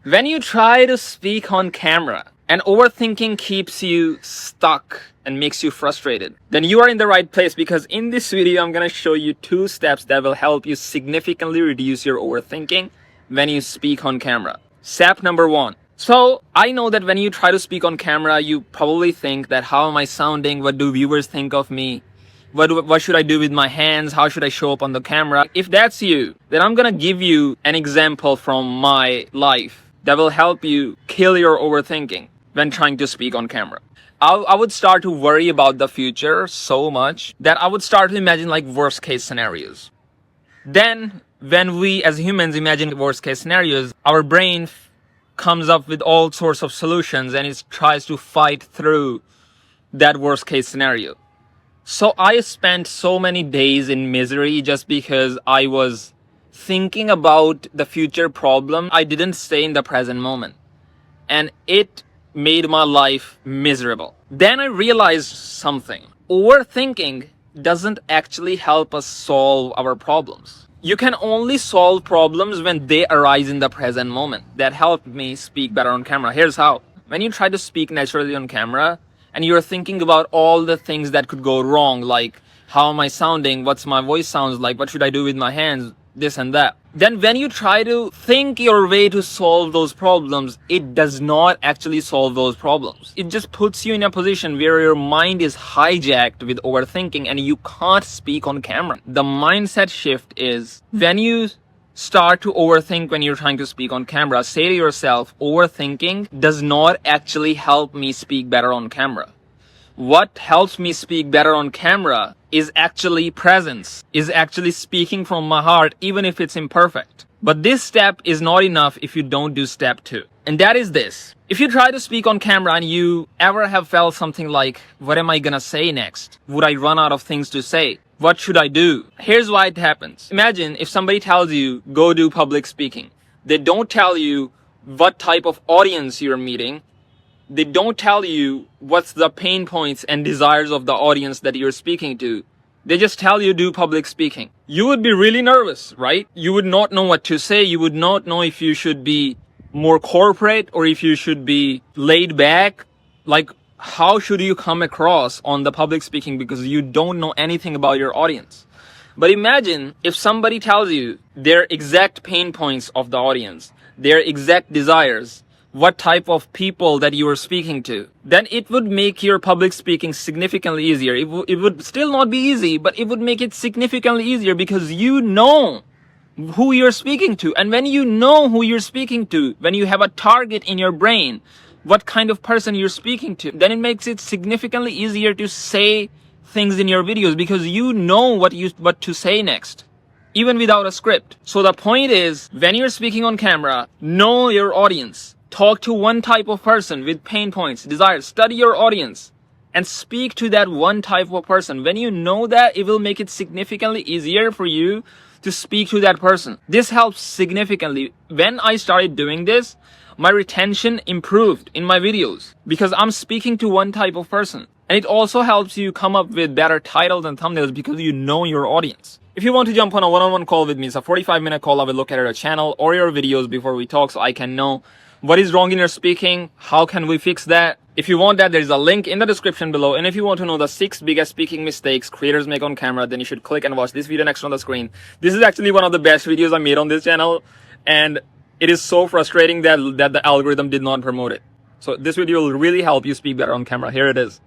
When you try to speak on camera and overthinking keeps you stuck and makes you frustrated, then you are in the right place, because in this video, I'm going to show you 2 steps that will help you significantly reduce your overthinking when you speak on camera. Step number 1. So I know that when you try to speak on camera, you probably think that how am I sounding? What do viewers think of me? What should I do with my hands? How should I show up on the camera? If that's you, then I'm gonna give you an example from my life that will help you kill your overthinking when trying to speak on camera. I would start to worry about the future so much that I would start to imagine like worst case scenarios. Then when we as humans imagine worst case scenarios, our brain comes up with all sorts of solutions and it tries to fight through that worst case scenario. So I spent so many days in misery just because I was thinking about the future problem. I didn't stay in the present moment, and it made my life miserable. Then I realized something. Overthinking doesn't actually help us solve our problems. You can only solve problems when they arise in the present moment. That helped me speak better on camera. Here's how. When you try to speak naturally on camera and you're thinking about all the things that could go wrong, like how am I sounding, what's my voice sounds like, what should I do with my hands, this and that. Then when you try to think your way to solve those problems, it does not actually solve those problems. It just puts you in a position where your mind is hijacked with overthinking and you can't speak on camera. The mindset shift is when you start to overthink when you're trying to speak on camera, say to yourself, overthinking does not actually help me speak better on camera. What helps me speak better on camera is actually presence, is actually speaking from my heart, even if it's imperfect. But this step is not enough if you don't do step 2. And that is this. If you try to speak on camera and you ever have felt something like, what am I gonna say next? Would I run out of things to say? What should I do? Here's why it happens. Imagine if somebody tells you, go do public speaking. They don't tell you what type of audience you're meeting. They don't tell you what's the pain points and desires of the audience that you're speaking to. They just tell you do public speaking. You would be really nervous, right? You would not know what to say. You would not know if you should be more corporate or if you should be laid back. Like, how should you come across on the public speaking because you don't know anything about your audience? But imagine if somebody tells you their exact pain points of the audience, their exact desires, what type of people that you are speaking to, then it would make your public speaking significantly easier. It would still not be easy, but it would make it significantly easier because you know who you're speaking to. And when you know who you're speaking to, when you have a target in your brain, what kind of person you're speaking to, then it makes it significantly easier to say things in your videos because you know what to say next, even without a script. So the point is, when you're speaking on camera, know your audience. Talk to one type of person with pain points, desires. Study your audience and speak to that one type of person. When you know that, it will make it significantly easier for you to speak to that person. This helps significantly. When I started doing this, my retention improved in my videos because I'm speaking to one type of person. And it also helps you come up with better titles and thumbnails because you know your audience. If you want to jump on a one-on-one call with me, it's a 45-minute call. I will look at your channel or your videos before we talk so I can know what is wrong in your speaking, how can we fix that. If you want that, there is a link in the description below. And if you want to know the 6 biggest speaking mistakes creators make on camera, then you should click and watch this video next on the screen. This is actually one of the best videos I made on this channel, and it is so frustrating that the algorithm did not promote it. So this video will really help you speak better on camera. Here it is.